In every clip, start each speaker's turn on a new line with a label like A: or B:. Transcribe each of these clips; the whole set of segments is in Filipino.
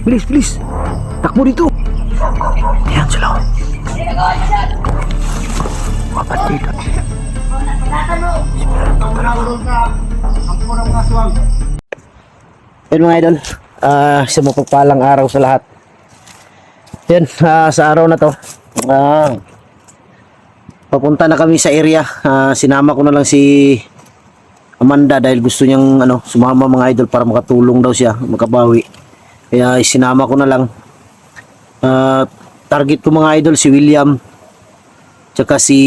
A: Bilis, bilis. Takbo dito. Ayan sila. Kapat dito. Ayan mga idol. Sa mapagpalang araw sa lahat. Ayan, sa araw na to. Papunta na kami sa area. Sinama ko na lang si Amanda dahil gusto niyang sumama mga idol para makatulong daw siya, makabawi. Kaya sinama ko na lang. Target ko mga idol si William tsaka si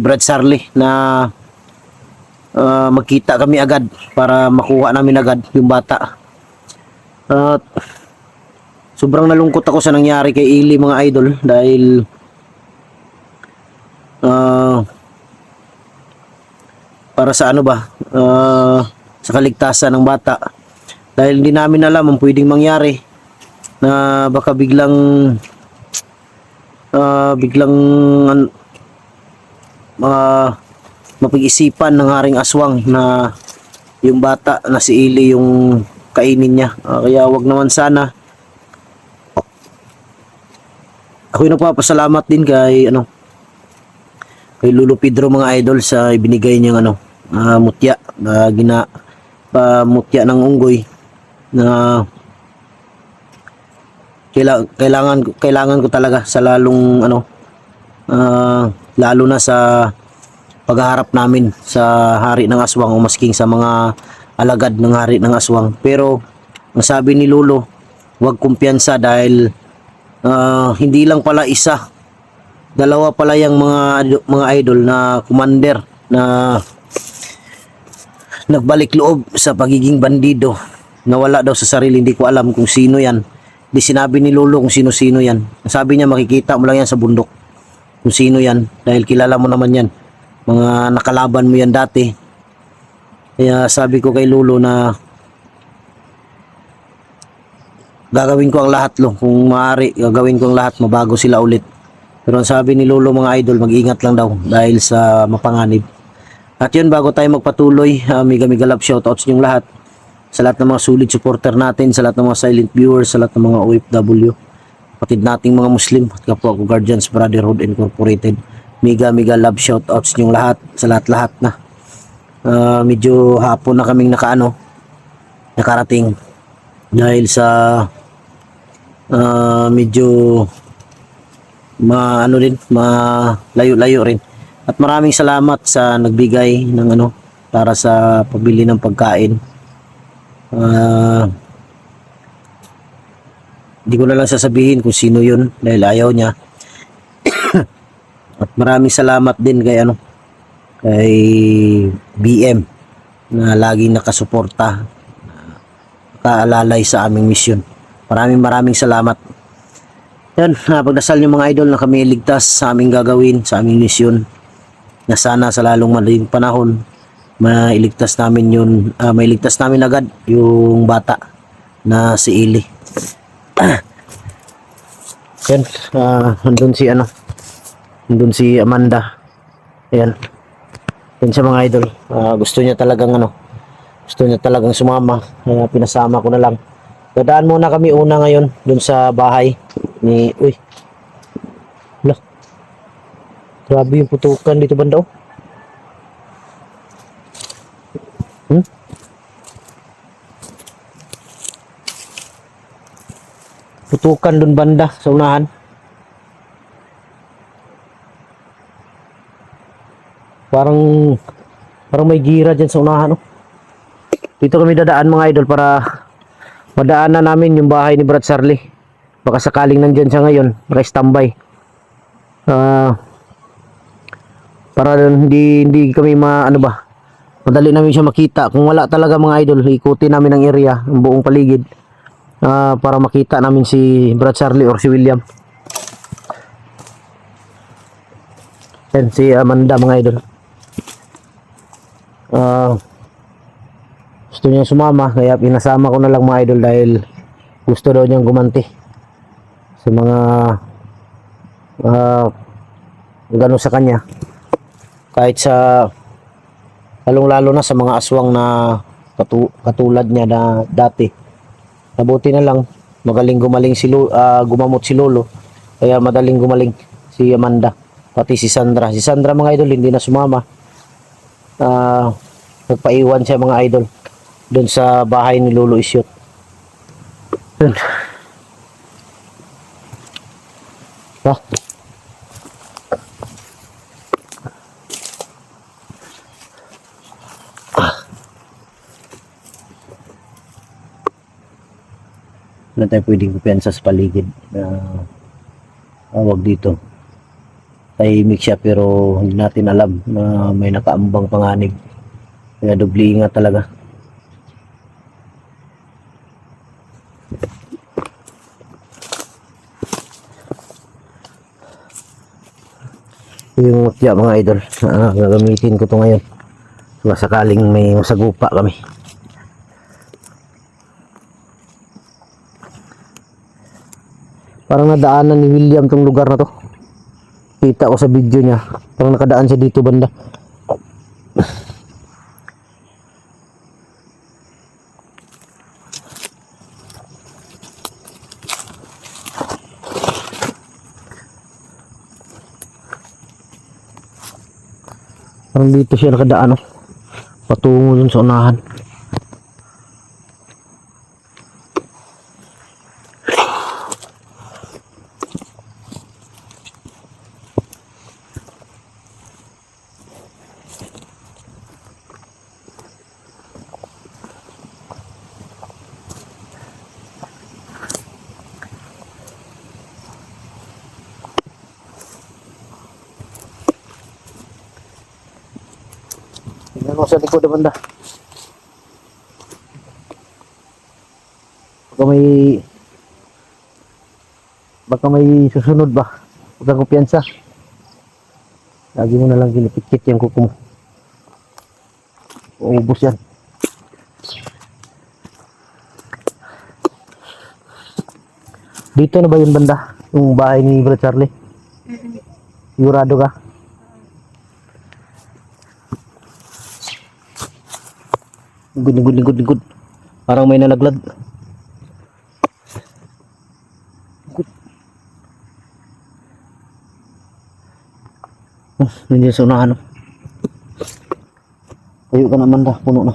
A: Brad Sarli na magkita kami agad para makuha namin agad yung bata. Sobrang nalungkot ako sa nangyari kay Ili mga idol dahil para sa sa kaligtasan ng bata, dahil hindi namin alam ang pwedeng mangyari na baka biglang mapag-isipan ng haring aswang na yung bata na si Ili yung kainin niya. Kaya wag naman sana. Ako'y nagpapasalamat din kay kay Lolo Pedro mga idol sa ibinigay niyang mutya na mutya ng unggoy na kailangan ko talaga sa lalong lalo na sa paghaharap namin sa hari ng aswang o masking sa mga alagad ng hari ng aswang. Pero ang sabi ni Lolo, huwag kumpiyansa dahil hindi lang pala isa, dalawa pala yung mga idol na commander na nagbalik loob sa pagiging bandido. Nawala daw sa sarili, hindi ko alam kung sino yan. Di sinabi ni Lolo kung sino-sino yan. Sabi niya makikita mo lang yan sa bundok kung sino yan dahil kilala mo naman yan, mga nakalaban mo yan dati. Kaya sabi ko kay Lolo na gagawin ko ang lahat kung maaari gagawin ko ang lahat mabago sila ulit. Pero ang sabi ni Lolo mga idol, mag-ingat lang daw dahil sa mapanganib. At yun, bago tayo magpatuloy, mega love shoutouts yung lahat sa lahat ng mga solid supporter natin, sa lahat ng mga silent viewers, sa lahat ng mga OFW, kapatid nating mga Muslim at kapwa ko Guardians Brotherhood Incorporated. Mega love shoutouts yung lahat sa lahat na. Medyo hapon na kaming nakarating dahil sa medyo malayo-layo rin. At maraming salamat sa nagbigay ng para sa pabili ng pagkain. Hindi ko na lang sasabihin kung sino yun dahil ayaw niya. At maraming salamat din kay kay BM na laging nakasuporta, nakaalalay sa aming misyon. Maraming salamat. Yan, pagdasal niyo mga idol na kami iligtas sa aming gagawin, sa aming misyon, na sana sa lalong madaling panahon mailigtas namin mailigtas namin agad yung bata na si Ili. Yan, nandun si Amanda. Ayan. Yan siya mga idol. Gusto niya talagang sumama. Kaya pinasama ko na lang. Dadaan muna kami una ngayon dun sa bahay ni grabe yung putukan dito banda. Putukan dun banda sa unahan. Parang may gira dyan sa unahan. Dito kami dadaan mga idol para madaanan namin yung bahay ni Brad Sarli. Baka sakaling nandyan siya ngayon, naka-standby. Para hindi kami madali namin siya makita. Kung wala talaga mga idol, ikutin namin ang area, ang buong paligid, para makita namin si Brad Sarli or si William. Yan si Amanda mga idol. Gusto niya sumama kaya pinasama ko na lang mga idol dahil gusto daw niyang gumanti sa mga gano'n sa kanya, kahit sa lalong lalo na sa mga aswang na katulad niya na dati. Nabuti na lang magaling gumaling gumamot si Lolo. Kaya madaling gumaling si Amanda, pati si Sandra. Si Sandra mga idol hindi na sumama. Nagpaiwan siya mga idol doon sa bahay ni Lolo Isyot. Yun. Ah. Wala tayo pwedeng kumpiyansa sa paligid. Tawag dito. Tahimik siya pero hindi natin alam na may nakaambang panganib. Kaya doble ingat talaga. Yung mutya mga idol, gagamitin ko to ngayon. Sakaling may masagupa kami. Parang nadaanan ni William tong lugar na to. Kita ko sa video niya. Parang nakadaan siya dito banda. Parang dito siya nakadaan, oh. Patungo dun sa unahan. Tingnan mo sa likod na banda. Baka may susunod ba? Huwag kang kumpiyansa. Lagi mo na lang ginipikit yung kuko mo. Uubos yan. Dito na ba yung banda? Yung bahay ni Bro Charlie? Sigurado ka? Lingkod. Parang may nalaglag. Nandiyan sa unahan. Tayo ka naman dah, puno na.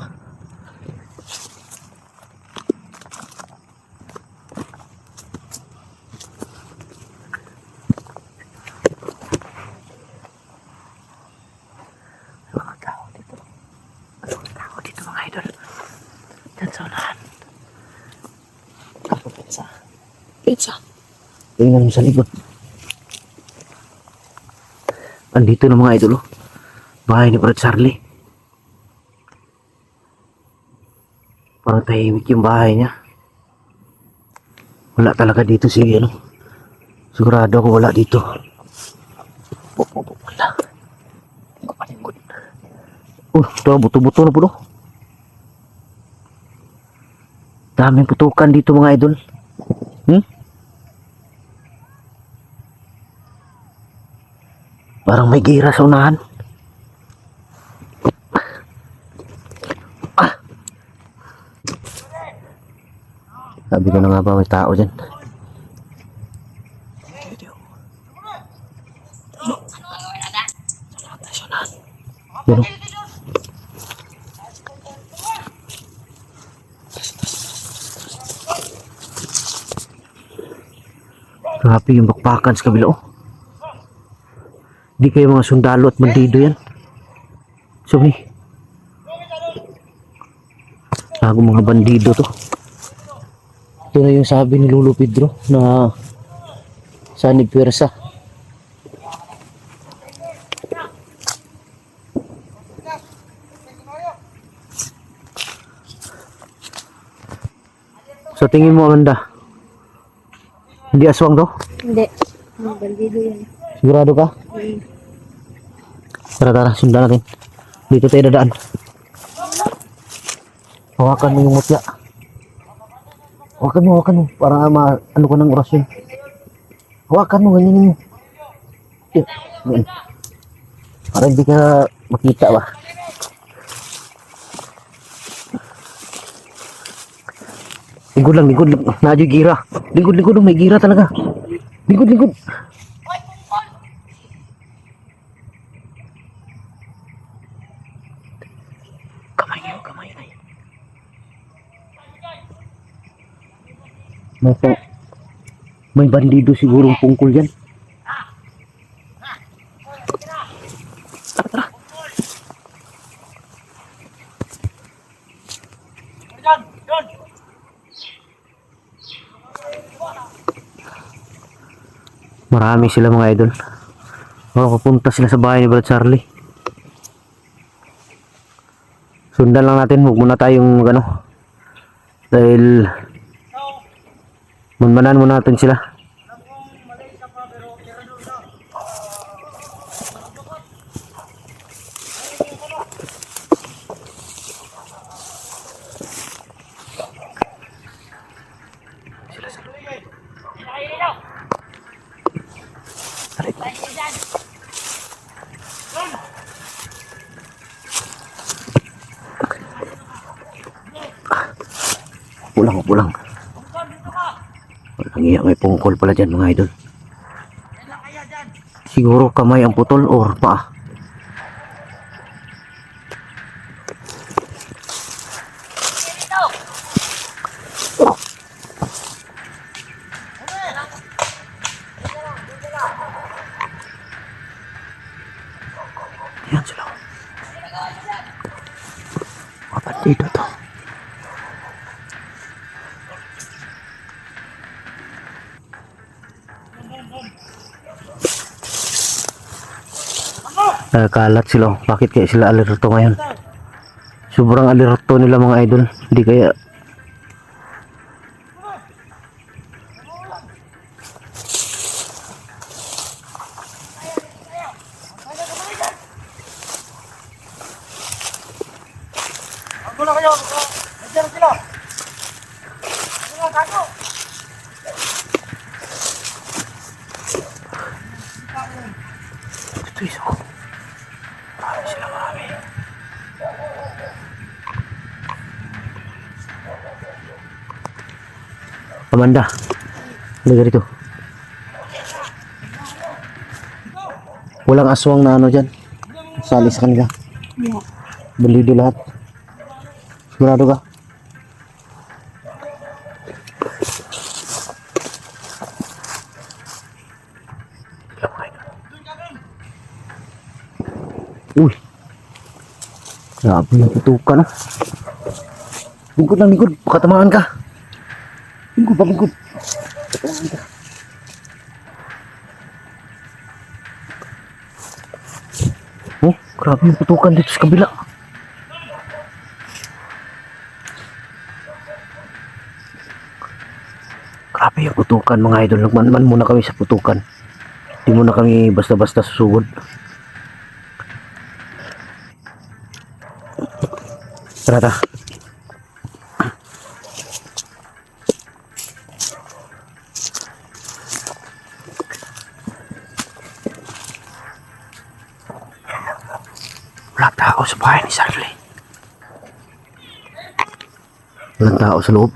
A: Dito mga idol. Diyan sa unahan. Ako pizza. Tingnan mo sa likod. Andito na mga idol, oh. Bahay ni Brad Charlie. Parang tahimik yung bahay niya. Wala talaga dito si ano. Sigurado ako wala dito. Wala. Ito buto-buto na po, no? Daming putukan dito mga idol. Parang may gira sa unahan. Sabi ko na nga ba may tao dyan. Pero grabe yung bakbakan sa kabila, oh. Di kayo mga sundalo at bandido yan. Sorry. Bago mga bandido to. Ito na yung sabi ni Lolo Pedro na sanib pwersa. Sa tingin mo, Amanda, hindi aswang to?
B: Hindi. Bandido yan.
A: Sigurado ka? Tara, sundan natin. Dito tayo dadaan. Hawakan mo yung mutya. Hawakan mo. Para ano ko ng orasyon. Hawakan mo, ganyan mo. Yan. Para hindi ka makita ba. Lingkod lang, lingkod lang. Nadyo gira. Lingkod, lingkod. May gira talaga. Lingkod, lingkod. Kamay kayo, kamay kayo. May bandido sigurong pungkol yan. Marami sila mga idol. Papunta sila sa bahay ni Brad Charlie. Sundan lang natin, huwag muna tayong ano. Dahil manmanan muna natin sila. Pulang, pulang. Walang iya, may pungkol pala dyan mga idol. Siguro kamay ang putol or paa. Yan sila. Apa dito to? Kalat sila. Bakit kaya sila alerto ngayon? Sobrang alerto nila mga idol. Hindi kaya ito isa ko. Marami sila, marami. Amanda, halika rito. Walang aswang na ano dyan. Sali sa kanila.
B: Yeah.
A: Bandido lahat. Sigurado ka? Uy. Grabe yung tutukan. Lingkod lang, lingkod. Pakatamaan ka. Lingkod ba, lingkod. Pakatamaan ka. Oh, grabe yung putukan dito sa kabila. Grabe yung putukan mga idol. Nagmanman muna kami sa putukan. Hindi muna kami basta-basta susugod. Tara, tara. Walang tao sa bahay ni Charlie. Walang tao sa loob.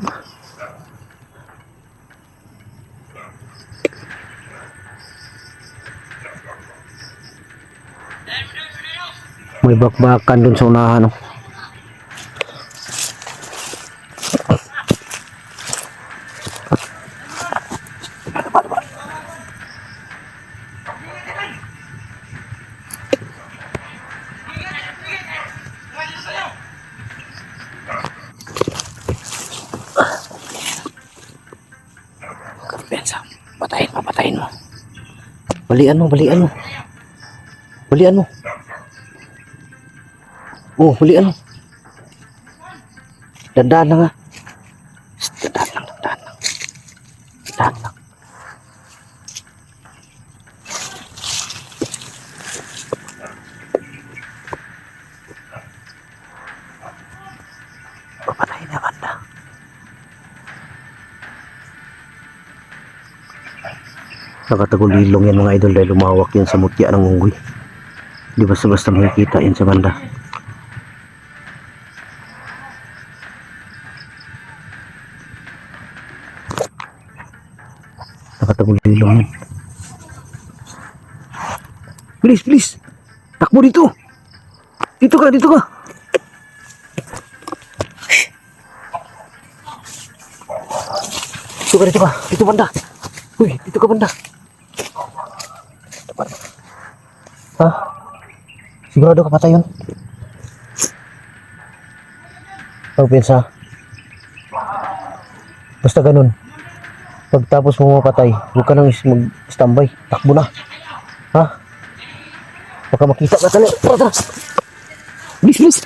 A: May bakbakan dun sa unahan. Oh. Bensa, patayin mo. Balian mo. Balian mo. Oh, balian mo. Dandan lang ha. Dandan lang. Dandan lang. Papatayin na banda. Nakatagulilong yan mga idol dahil lumawak yan sa mutya ng unggoy. Di basta-basta makikita yan sa banda. Nakatagol ilong yan. Bilis, bilis. Takbo dito. Dito ka, dito ka. Dito ka, dito ka. Dito banda. Uy, dito ka banda. Ha? Sigurado ka patay yun? Ang pensa. Basta ganun. Pagtapos mo mapatay, huwag ka nang mag-standby. Takbo na. Ha? Baka makita ka tali. Tara, tara. Bilis, bilis.